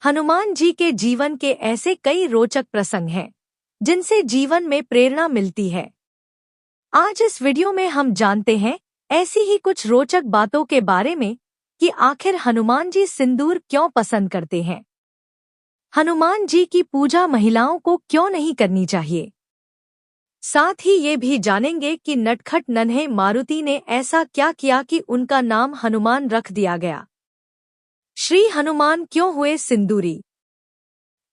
हनुमान जी के जीवन के ऐसे कई रोचक प्रसंग हैं जिनसे जीवन में प्रेरणा मिलती है। आज इस वीडियो में हम जानते हैं ऐसी ही कुछ रोचक बातों के बारे में कि आखिर हनुमान जी सिंदूर क्यों पसंद करते हैं। हनुमान जी की पूजा महिलाओं को क्यों नहीं करनी चाहिए। साथ ही ये भी जानेंगे कि नटखट नन्हे मारुति ने ऐसा क्या किया कि उनका नाम हनुमान रख दिया गया। श्री हनुमान क्यों हुए सिंदूरी।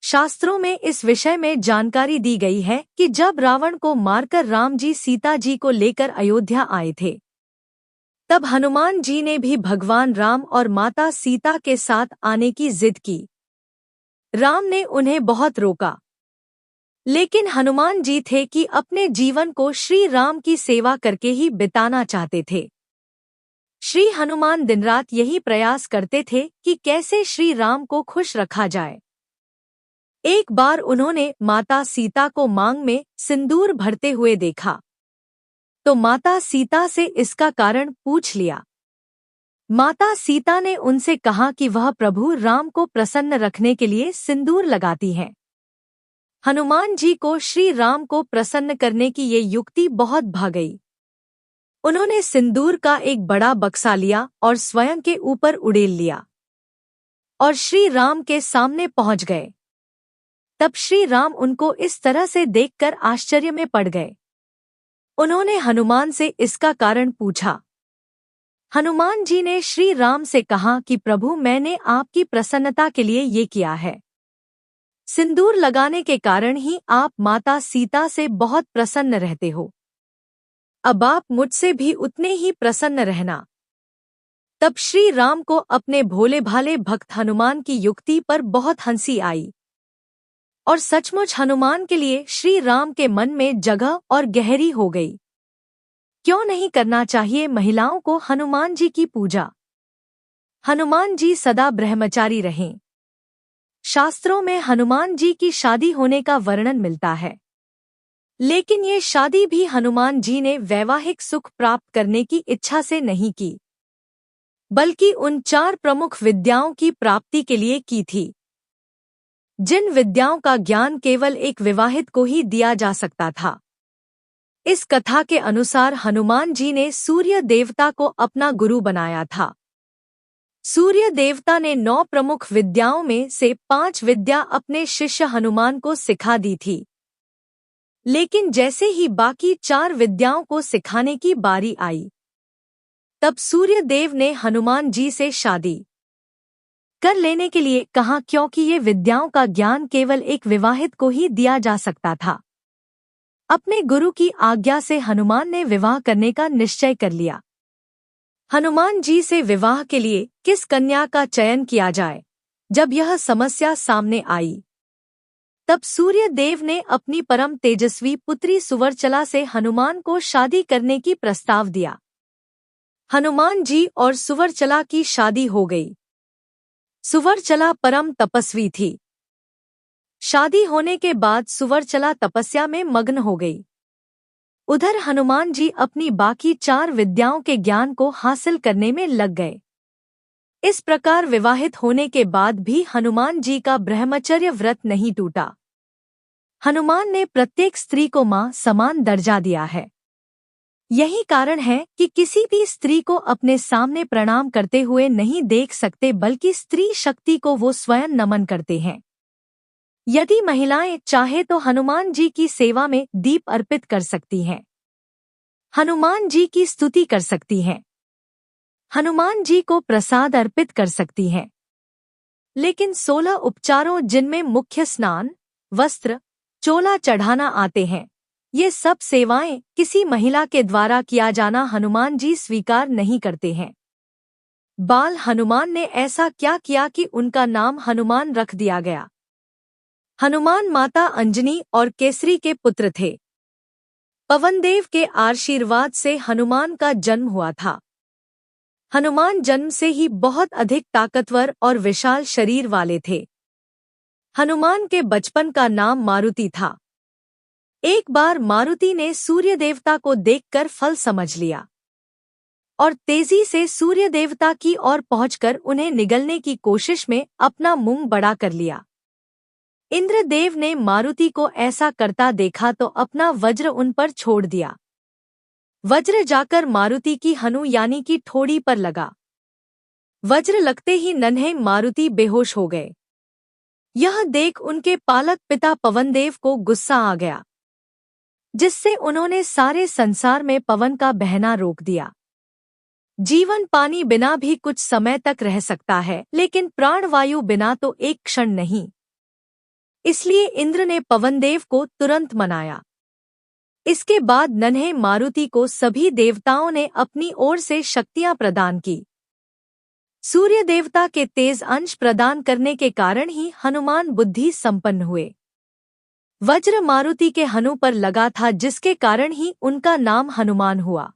शास्त्रों में इस विषय में जानकारी दी गई है कि जब रावण को मारकर राम जी सीता जी को लेकर अयोध्या आए थे, तब हनुमान जी ने भी भगवान राम और माता सीता के साथ आने की जिद की। राम ने उन्हें बहुत रोका, लेकिन हनुमान जी थे कि अपने जीवन को श्री राम की सेवा करके ही बिताना चाहते थे। श्री हनुमान दिन रात यही प्रयास करते थे कि कैसे श्री राम को खुश रखा जाए। एक बार उन्होंने माता सीता को मांग में सिंदूर भरते हुए देखा, तो माता सीता से इसका कारण पूछ लिया। माता सीता ने उनसे कहा कि वह प्रभु राम को प्रसन्न रखने के लिए सिंदूर लगाती हैं। हनुमान जी को श्री राम को प्रसन्न करने की ये युक्ति बहुत भा गई। उन्होंने सिंदूर का एक बड़ा बक्सा लिया और स्वयं के ऊपर उड़ेल लिया और श्री राम के सामने पहुंच गए। तब श्री राम उनको इस तरह से देखकर आश्चर्य में पड़ गए। उन्होंने हनुमान से इसका कारण पूछा। हनुमान जी ने श्री राम से कहा कि प्रभु, मैंने आपकी प्रसन्नता के लिए ये किया है। सिंदूर लगाने के कारण ही आप माता सीता से बहुत प्रसन्न रहते हो। अब आप मुझसे भी उतने ही प्रसन्न रहना। तब श्री राम को अपने भोले भाले भक्त हनुमान की युक्ति पर बहुत हंसी आई और सचमुच हनुमान के लिए श्री राम के मन में जगह और गहरी हो गई। क्यों नहीं करना चाहिए महिलाओं को हनुमान जी की पूजा। हनुमान जी सदा ब्रह्मचारी रहें। शास्त्रों में हनुमान जी की शादी होने का वर्णन मिलता है, लेकिन ये शादी भी हनुमान जी ने वैवाहिक सुख प्राप्त करने की इच्छा से नहीं की, बल्कि उन 4 प्रमुख विद्याओं की प्राप्ति के लिए की थी, जिन विद्याओं का ज्ञान केवल एक विवाहित को ही दिया जा सकता था। इस कथा के अनुसार हनुमान जी ने सूर्य देवता को अपना गुरु बनाया था। सूर्य देवता ने 9 प्रमुख विद्याओं में से 5 विद्या अपने शिष्य हनुमान को सिखा दी थी, लेकिन जैसे ही बाकी 4 विद्याओं को सिखाने की बारी आई, तब सूर्य देव ने हनुमान जी से शादी कर लेने के लिए कहा, क्योंकि ये विद्याओं का ज्ञान केवल एक विवाहित को ही दिया जा सकता था। अपने गुरु की आज्ञा से हनुमान ने विवाह करने का निश्चय कर लिया। हनुमान जी से विवाह के लिए किस कन्या का चयन किया जाए, जब यह समस्या सामने आई, तब सूर्य देव ने अपनी परम तेजस्वी पुत्री सुवर्चला से हनुमान को शादी करने की प्रस्ताव दिया। हनुमान जी और सुवर्चला की शादी हो गई। सुवर्चला परम तपस्वी थी। शादी होने के बाद सुवर्चला तपस्या में मग्न हो गई। उधर हनुमान जी अपनी बाकी 4 विद्याओं के ज्ञान को हासिल करने में लग गए। इस प्रकार विवाहित होने के बाद भी हनुमान जी का ब्रह्मचर्य व्रत नहीं टूटा। हनुमान ने प्रत्येक स्त्री को मां समान दर्जा दिया है। यही कारण है कि किसी भी स्त्री को अपने सामने प्रणाम करते हुए नहीं देख सकते, बल्कि स्त्री शक्ति को वो स्वयं नमन करते हैं। यदि महिलाएं चाहे तो हनुमान जी की सेवा में दीप अर्पित कर सकती हैं, हनुमान जी की स्तुति कर सकती हैं, हनुमान जी को प्रसाद अर्पित कर सकती हैं। लेकिन 16 उपचारों, जिनमें मुख्य स्नान, वस्त्र, चोला चढ़ाना आते हैं, ये सब सेवाएं किसी महिला के द्वारा किया जाना हनुमान जी स्वीकार नहीं करते हैं। बाल हनुमान ने ऐसा क्या किया कि उनका नाम हनुमान रख दिया गया। हनुमान माता अंजनी और केसरी के पुत्र थे। पवनदेव के आशीर्वाद से हनुमान का जन्म हुआ था। हनुमान जन्म से ही बहुत अधिक ताकतवर और विशाल शरीर वाले थे। हनुमान के बचपन का नाम मारुति था। एक बार मारुति ने सूर्य देवता को देखकर फल समझ लिया। और तेजी से सूर्य देवता की ओर पहुंचकर उन्हें निगलने की कोशिश में अपना मुंह बड़ा कर लिया। इंद्रदेव ने मारुति को ऐसा करता देखा तो अपना वज्र उन पर छोड़ दिया। वज्र जाकर मारुति की हनु यानी कि ठोड़ी पर लगा। वज्र लगते ही नन्हे मारुति बेहोश हो गए। यह देख उनके पालक पिता पवनदेव को गुस्सा आ गया, जिससे उन्होंने सारे संसार में पवन का बहना रोक दिया। जीवन पानी बिना भी कुछ समय तक रह सकता है, लेकिन प्राणवायु बिना तो एक क्षण नहीं। इसलिए इंद्र ने पवनदेव को तुरंत मनाया। इसके बाद नन्हे मारुति को सभी देवताओं ने अपनी ओर से शक्तियां प्रदान की। सूर्य देवता के तेज अंश प्रदान करने के कारण ही हनुमान बुद्धि संपन्न हुए। वज्र मारुति के हनु पर लगा था, जिसके कारण ही उनका नाम हनुमान हुआ।